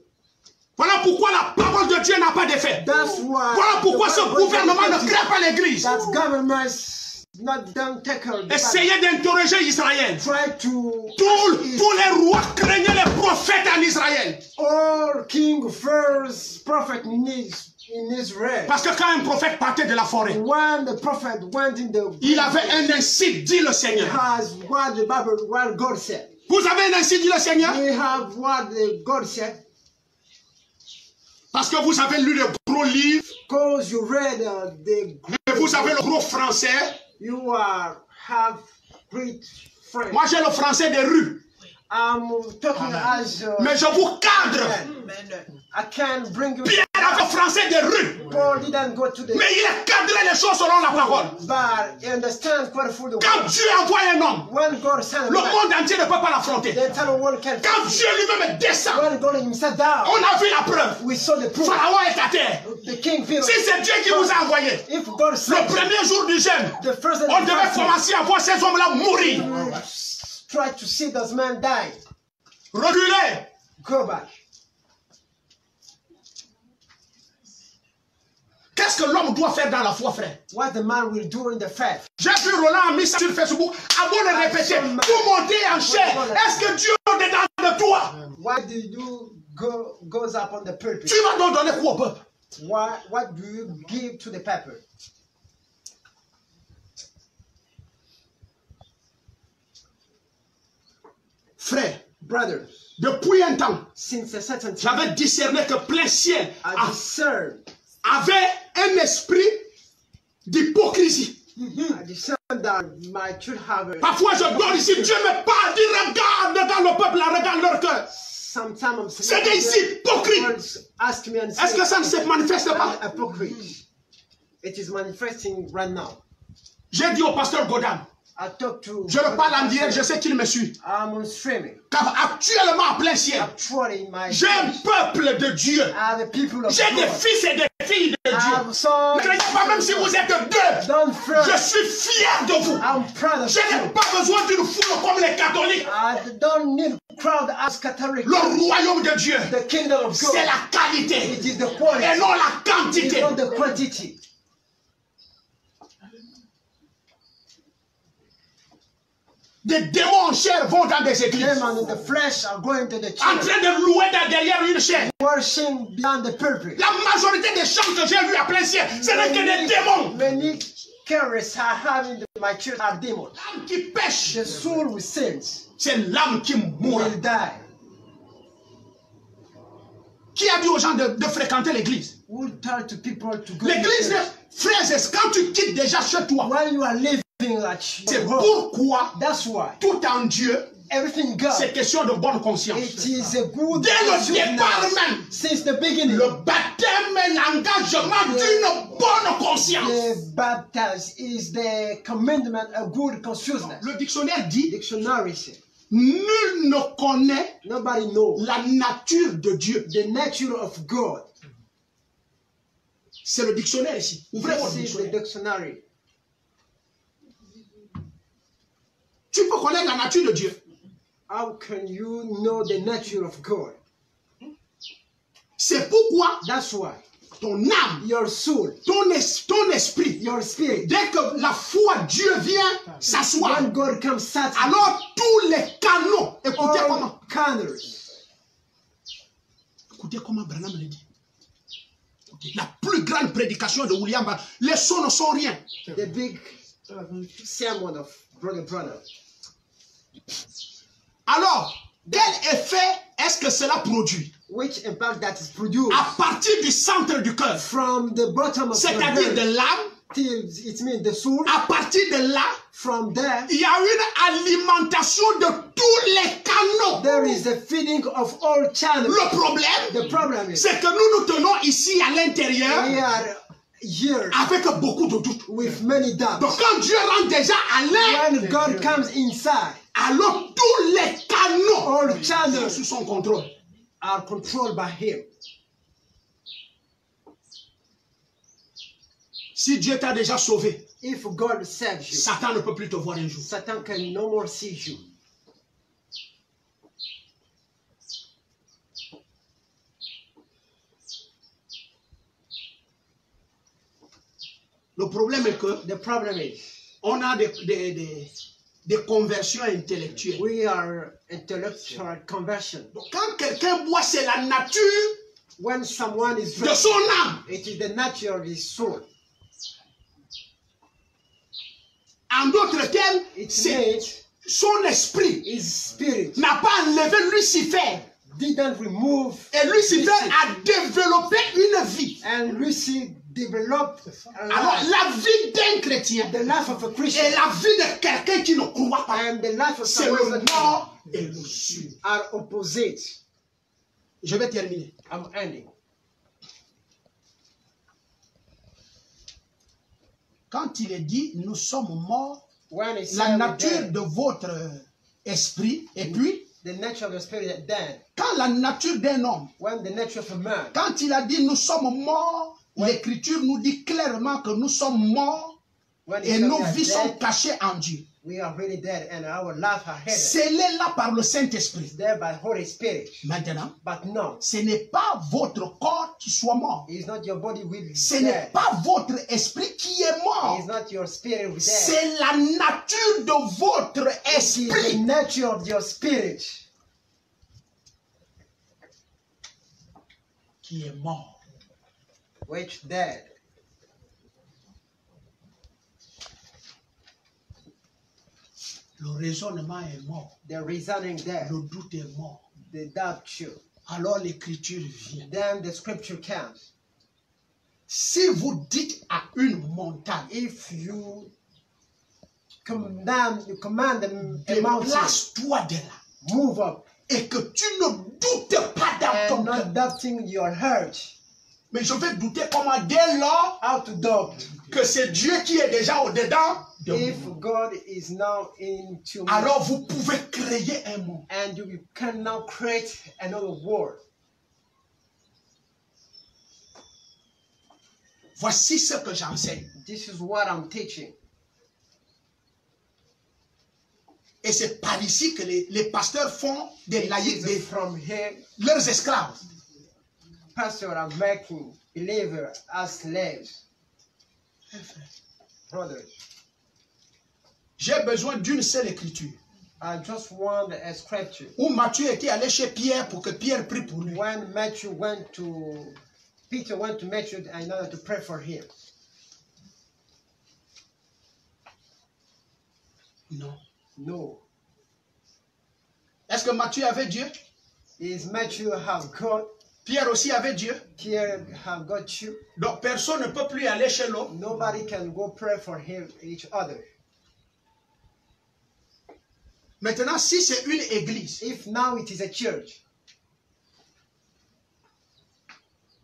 Voilà pourquoi la parole de Dieu n'a pas d'effet. That's why. Voilà pourquoi the ce Bible gouvernement ne says crée pas l'église. that governments not don't take care of the Essayez d'interroger Israël. try to Tous les rois craignaient les prophètes en Israël. all king first prophet in Israel. Parce que quand un prophète partait de la forêt, When the prophet went in the il avait un ainsi dit le he Seigneur. has what the Bible, what God said. Vous avez un ainsi dit le Seigneur? We have what the God said. Parce que vous avez lu le gros livre, Because you read the et vous avez le gros français. you have great friends. Moi j'ai le français des rues. I'm talking as Mais je vous cadre. I can bring you. Pierre avait le français des rues. Paul didn't go to the Mais il a cadré les choses selon la parole. but he understands quite fully the Quand word. Dieu envoie un homme, When God sent a le man, monde entier ne peut pas l'affronter. the entire world can Quand face Dieu it. lui-même descend, When God himself down, on a vu la preuve. we saw the proof. Pharaon est à terre. The king Pharaoh. Si c'est Dieu qui vous a envoyé, If God le sent premier jour du jeûne, the first on devait commencer à voir ces hommes-là mourir. try to see those men die. Reculez. Go back. Qu'est-ce que l'homme doit faire dans la foi, frère? What the man will do in the faith. J'ai vu Roland a mis ça sur Facebook. Avant de répéter, vous montez en chair. Est-ce que Dieu est dedans de toi? Why do you goes up on the pulpit? Tu vas donc donner quoi au peuple? What do you give to the people? Frère, Brothers, depuis un temps, since a certain time, j'avais discerné que plein ciel I discern avait un esprit d'hypocrisie. I discern that my children have Parfois, je dors ici, Dieu me parle, dit regarde le peuple, regarde leur cœur. sometimes C'est des hypocrites. ask me and Est-ce que ça ne se manifeste pas? I'm hypocrite. It is manifesting right now. J'ai dit au pasteur Godam, I talk to je le parle en direct, je sais qu'il me suit. I'm on streaming. Car actuellement en plein ciel, Actually, in my j'ai un peuple de Dieu. I have the people of J'ai des God. fils et des filles de I have Dieu. sons. Ne craignez pas, même si vous êtes deux, Don't fear. je suis fier de vous. I'm proud of Je n'ai you. pas besoin d'une foule comme les catholiques. I don't need crowd as Catholic. Le royaume de Dieu, The kingdom of c'est God. la qualité It is the et quality. non la It's quantité. not the quantity. Des démons en chair vont dans des églises, Demons in the flesh are going to the en church, train de louer derrière une chair. worshiping beyond the pulpit. La majorité des chants que j'ai vus à plein ciel, ce n'est que des démons. Many carriers are having my church are demons. L'âme qui pêche, The soul with sins c'est l'âme qui mourra. will die. Qui a dit aux gens de fréquenter l'église? Who tell to people to go to L'église, church? frères, quand tu quittes déjà chez toi, When you are living at c'est your home, pourquoi that's why tout en Dieu, everything God. c'est question de bonne conscience. It is a good Dès le consciousness. départ même, Since the beginning. le baptême est l'engagement d'une bonne conscience. The baptism is the commandment of good consciousness. Le dictionnaire dit, Dictionary says, nul ne connaît nobody knows la nature de Dieu. the nature of God. C'est le dictionnaire ici. Ouvrez votre This is the dictionnaire. dictionary. Tu peux connaître la nature de Dieu. How can you know the nature of God? C'est pourquoi That's why ton âme, your soul, ton esprit, your spirit, dès que la foi Dieu vient s'asseoir, when God comes sat, alors tous les canaux, écoutez comment, all canals, écoutez comment Branham le dit. La plus grande prédication de William Branham, les sons ne sont rien. the big sermon of Brother Branham. Alors, quel effet est-ce que cela produit? Which impact that is produced À partir du centre du cœur, from the bottom of the c'est-à-dire heart de l'âme, till it means the soul. à partir de là, From there, il y a une alimentation de tous les canaux. there is a feeding of all channels. Le problème, The problem is c'est que nous nous tenons ici à l'intérieur we are years avec beaucoup de doutes. with many doubts. Donc quand Dieu rentre déjà à l'air, When God comes inside, alors tous les canaux all sont channels sous son contrôle. are controlled by Him. Si Dieu t'a déjà sauvé, If God saves you, Satan ne peut plus te voir un jour. Satan can no more see you. Le problème est que The problem is, on a des conversions intellectuelles. we are intellectual conversion. Donc, quand quelqu'un boit, c'est la nature When someone is de drinking, son âme. it is the nature of his soul. En d'autres termes, It c'est means son esprit his spirit n'a pas enlevé Lucifer. didn't remove, Et Lucifer a développé une vie. and Lucy developed a Alors, life. la vie d'un chrétien The life of a et Christian la vie de quelqu'un qui ne croit pas, and the life of c'est someone le that nord et le sud. are opposite. Je vais terminer. I'm ending. Quand il est dit, nous sommes morts, When it's la said nature dead, de votre esprit, et puis, the nature of the spirit is dead. quand la nature d'un homme, When the nature of a man, quand il a dit nous sommes morts, l'Écriture nous dit clairement que nous sommes morts when et it's nos we are vies sont dead, cachées en Dieu. we are really dead and our life are hidden. Scellés là par le Saint-Esprit. There by Holy Spirit. Maintenant, But no, ce n'est pas votre corps qui soit mort. it's not your body will Ce be n'est dead. pas votre esprit qui est mort. It's not your spirit will be dead. C'est la nature de votre It is the esprit nature of your spirit qui est mort. which dead. Le raisonnement est mort. The reasoning dead. Le doute est mort. The doubt you. Alors l'écriture vient. Then the scripture comes. Si vous dites à une montagne, If you command a mountain, déplace-toi de là, move up et que tu ne doutes pas dans ton and not cœur. doubting your heart. Mais je vais douter comment dès lors How to doubt? que c'est Dieu qui est déjà au-dedans de If vous. God is now into me, Alors vous pouvez créer un monde. and you can now create another world. Voici ce que j'enseigne. This is what I'm teaching. Et c'est par ici que les pasteurs font des laïcs, It is from here, leurs esclaves. pastors are making believers as slaves. Brothers, J'ai besoin d'une seule écriture. I just want a scripture. Où Matthieu était allé chez Pierre pour que Pierre prie pour lui. When Peter went to Matthew in order to pray for him. Non. No. Est-ce que Matthieu avait Dieu? Is Matthew have God? Pierre aussi avait Dieu. Pierre have got you? Donc personne ne peut plus aller chez l'autre. Nobody can go pray for him, each other. Maintenant, si c'est une église, If now it is a church,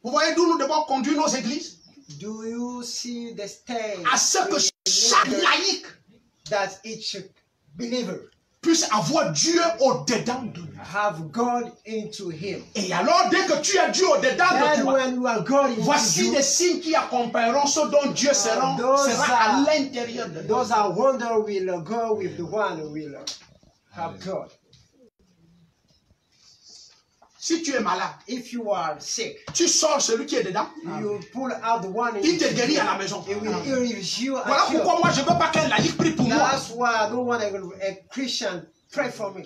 vous voyez d'où nous devons conduire nos églises? do you see the stage À ce que chaque laïc that each believer puisse avoir Dieu au-dedans de lui. have God into him? Et alors, dès que tu as Dieu au-dedans de Then toi, when you are God into voici you, les signes qui accompagneront ce dont Dieu sera à l'intérieur de toi. those are wonder will go with the one who will have God. Si tu es malade, If you are sick, tu sors celui qui est dedans. you pull out the one Il te guérit à la maison. it will heal you. Voilà pourquoi moi je ne veux pas qu'un laïc prie pour moi. That's why I don't want a Christian pray for me.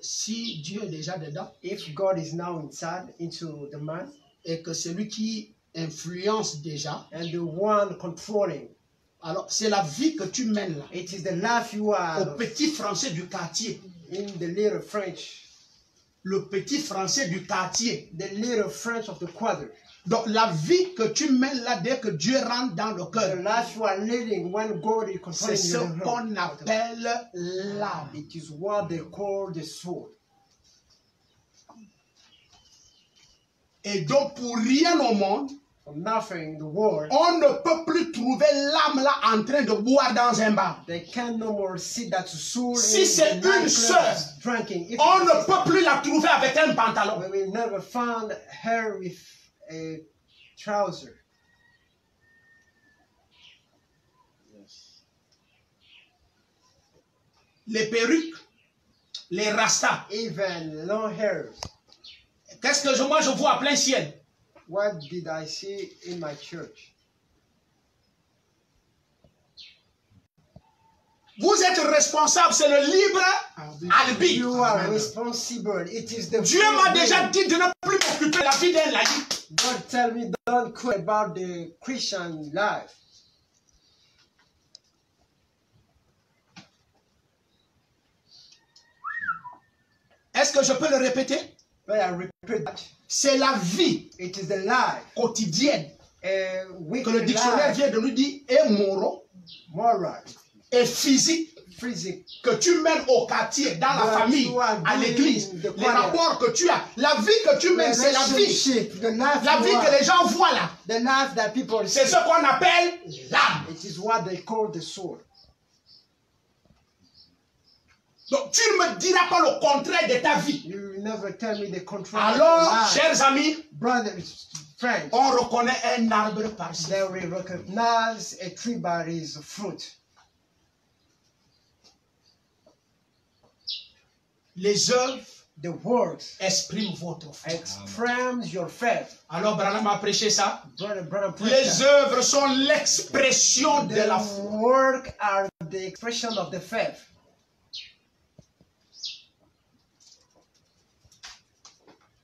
Si Dieu est déjà dedans If God is now inside into the man et que celui qui influence déjà, and the one controlling, alors c'est la vie que tu mènes là. it is the life you Au are petit français du quartier. in the little French, Le petit français du quartier. the little French of the quarter. Donc la vie que tu mènes là dès que Dieu rentre dans le The cœur, life you are living when God is c'est controlling ce your qu'on heart. appelle l'âme. It is what they call the soul. Et donc pour rien au monde, from nothing in the world. On ne peut plus trouver l'âme là en train de boire dans un bar. They can no more see that soul Si in c'est the une nightclub sœur, drinking. If on it's ne peut plus la trouver avec un pantalon. we will never find her with a trouser. Les perruques, les rastas. Even long hairs. Qu'est-ce que moi je vois à plein ciel? What did I see in my church? Vous êtes responsable, c'est le libre arbitre. You are responsible. It is the Dieu m'a déjà dit de ne plus m'occuper de la vie d'un laïc. God tell me don't care about the Christian life. Est-ce que je peux le répéter? But I repeat that. C'est la vie It is the life. quotidienne que le Wicked dictionnaire life, vient de nous dire est moral, et physique physique. que tu mènes au quartier, dans la But famille, you are à l'église, doing the les choir. rapports que tu as, la vie que tu mènes, c'est la vie. Relationship, the life La you vie are, que les gens voient là, the life that people c'est see. ce qu'on appelle l'âme. It is what they call the soul. Donc tu ne me diras pas le contraire de ta vie. You will never tell me the contrary. Alors, chers amis, brothers, friends, on reconnaît un arbre par ses they will recognize a tree by its fruit. Les œuvres The works expriment votre foi. express your faith. Alors, Branham a prêché ça. Brother, Les œuvres sont l'expression de la the foi. work are the expression of the faith.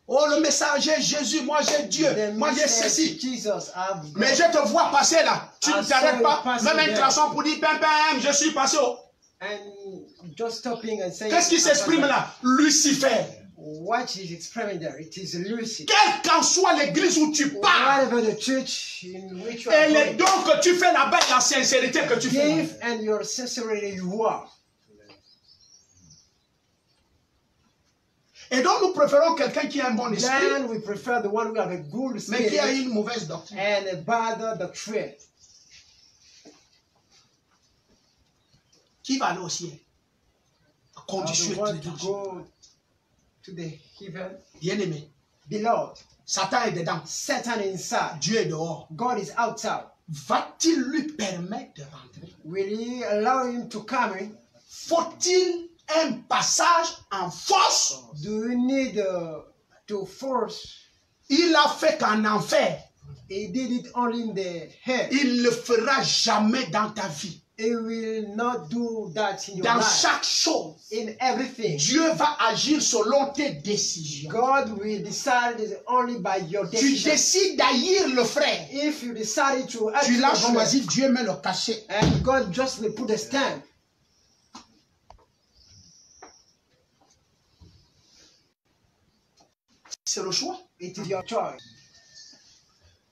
Oh, le messager Jésus, moi j'ai Dieu, The moi j'ai message ceci. Jesus have God. Mais je te vois passer là. Tu I ne t'arrêtes saw pas. you passing Même un there. traçon pour dire, pim, pim, je suis passé au. And just stopping and saying, Qu'est-ce qui s'exprime là? Lucifer. what is expressing there? It is Lucy. Quelle qu'en soit l'église où tu pars, Whatever the church in which you et are les going, dons que tu fais là-bas, et la sincérité que tu fais. give and your sincerity you are. Et donc nous préférons quelqu'un qui a un bon esprit, Then we prefer the one who have a good mais qui a spirit une mauvaise doctrine. and a bad doctrine. Qui va aller au ciel? À Are condition the one de to danger. go to the heaven. Bien-aimé, Beloved, Satan est dedans. Satan inside. Dieu est dehors. God is outside. Va-t-il lui permettre de rentrer? Will he allow him to come in? Faut-il un passage en force? Do you need to force? Il a fait qu'en enfer, He did it only in the head. il ne le fera jamais dans ta vie. He will not do that in your Dans life. chaque chose, In everything. Dieu va agir selon tes décisions. God will decide only by your Tu decision. décides d'haïr le frère. If you decide to act Tu l'as your brother, choisi, Dieu met le cachet. and God just will put a stamp. C'est le choix. It is your choice.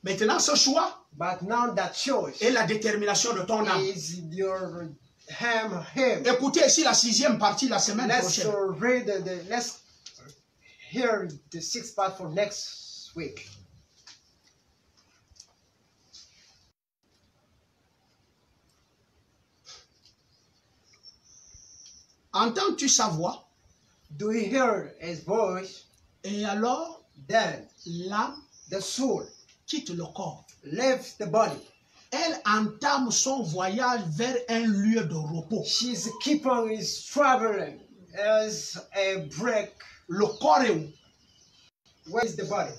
Maintenant, ce choix But now that choice est la détermination de ton âme. is your him. Écoutez ici la 6e partie la semaine Let's prochaine. read let's hear the 6th part for next week. Entends-tu sa voix? Do you hear his voice? Et alors, Then l'âme the soul quitte le corps. leaves the body. Elle entame son voyage vers un lieu de repos. She's keep on is traveling as a break. Le corps est où? Where is the body?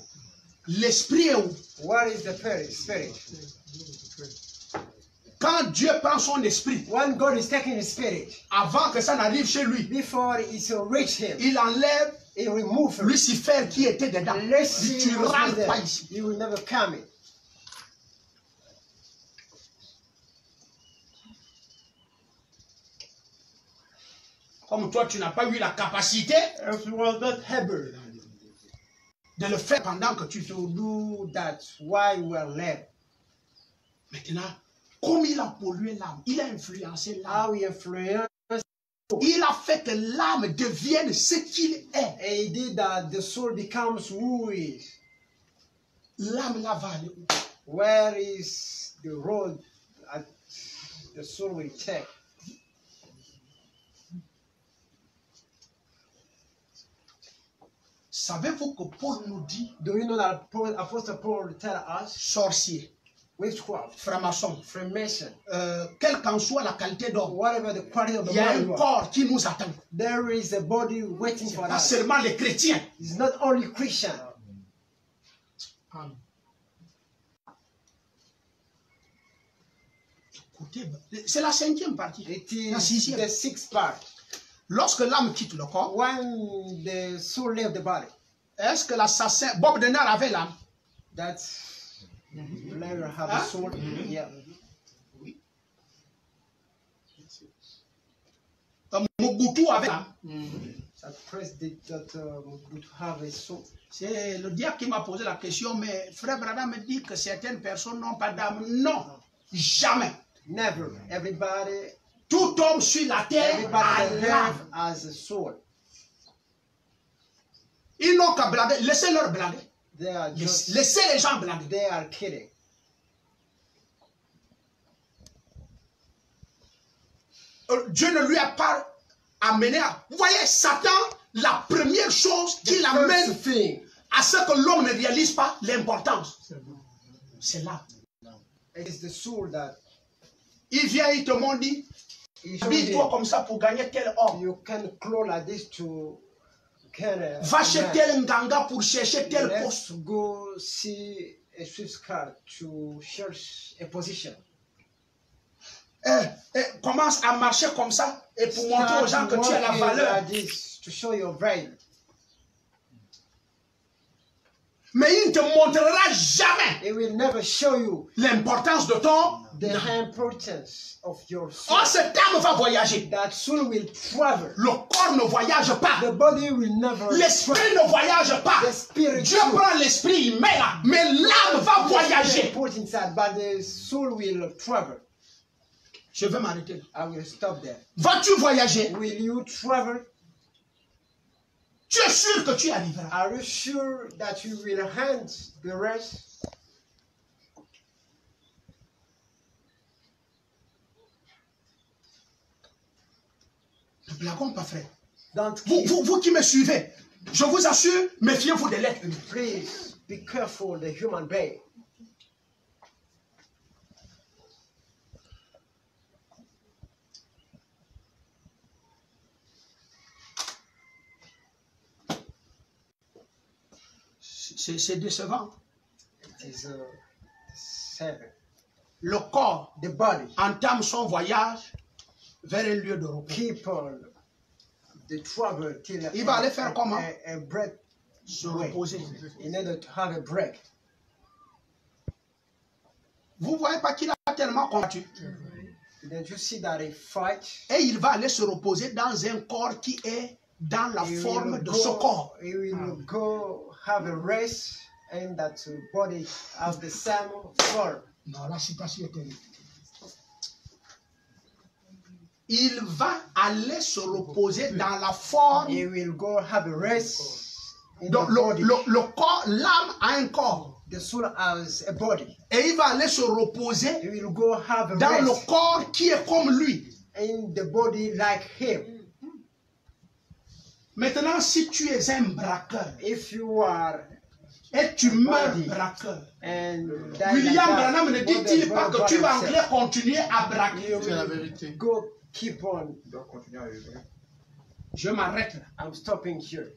L'esprit est où? What is the spirit? Quand Dieu prend son esprit, When God is taking his spirit, avant que ça n'arrive chez lui, before it reach him, il enlève he remove him. Lucifer qui était dedans. Let's Il dit, see tu what's rentres there. pas ici. You will never come in. Comme toi, tu n'as pas eu la capacité If you were not able de le faire pendant que tu fais. to do that, why you were led? Maintenant, comme il a pollué l'âme, il a influencé l'âme. How he influenced, Il a fait que l'âme devienne ce qu'il est. and he did that the soul becomes who he is. L'âme là va aller où? Where is the road that the soul will take? Savez-vous que Paul nous dit, Do you know that Apostle Paul tell us sorcier, witchcraft, franc-maçon, Freemason, quelle qu'en soit la qualité d'homme, whatever the quality of the il y a man un you are, corps qui nous attend. there is a body waiting for Pas us. seulement les chrétiens. It's not only Christian. Écoutez, c'est la 5e partie. It La is 6e. the 6th part. Lorsque l'âme quitte le corps, When the soul left the body, est-ce que l'assassin, Bob Denner avait l'âme? that later have Huh? a soul. Yeah. Mobutu avait l'âme. That president that would have a soul. C'est le diable qui m'a posé la question, mais frère Branham me dit que certaines personnes n'ont pas d'âme. Non, jamais. Never. Everybody Tout homme sur la terre a that live l'âme. as a soul. Ils n'ont qu'à blaguer. Laissez-leur blaguer. They are just Laissez les gens blaguer. they are kidding. Dieu ne lui a pas amené à... Vous voyez, Satan, la première chose qui The l'amène first thing à ce que l'homme ne réalise pas l'importance, c'est l'âme. is the soul that Il vient, il te montre, dit, you show habille-toi him. comme ça pour gagner tel homme. You can clothe like this to get a Va chez man. tel nganga pour chercher tel Let's poste. go see a Swiss card to search a position. Commence à marcher comme ça et pour montrer aux gens Start que tu as la walking valeur. like this to show your value. Mais il ne te montrera jamais It will never show you l'importance de ton... the importance of your soul. Oh, cette âme va voyager. That soul will travel. Le corps ne voyage pas. The body will never L'esprit travel. ne voyage pas. The spirit Dieu too. prend l'esprit, il met là. Mais l'âme va voyager. Put inside, but the soul will travel. Je vais m'arrêter là. I will stop there. Vas-tu voyager? Will you travel? Tu es sûr que tu y arriveras. Are you sure that you will hand the rest? Ne blaguons pas, frère. Don't keep. Vous qui me suivez, je vous assure, méfiez-vous de l'être humain. Please be careful the human being. C'est décevant. It is seven. Le corps The body entame son voyage vers un lieu de repos. keep on the trouble till Il va aller faire comment? a break Se reposer. in order to have a break. Vous voyez pas qu'il a tellement combattu. Don't you see that he fight? Et il va aller se reposer dans un corps qui est dans la forme de ce corps. He will go have a race and that body have the same form. Non, la citation est terrible. Il va aller se reposer dans la forme. He will go have a race in Donc, the body. le corps, l'âme a un corps. The soul has a body. Et il va aller se reposer He will go have a dans le rest corps qui est comme lui. in the body like him. Maintenant, si tu es un braqueur If you are et tu meurs Body. braqueur, and William Branham ne dit-il pas que tu vas encore continuer à braquer? you C'est la will vérité. go keep on. Tu dois continuer à œuvrer. Je m'arrête là. I'm stopping here.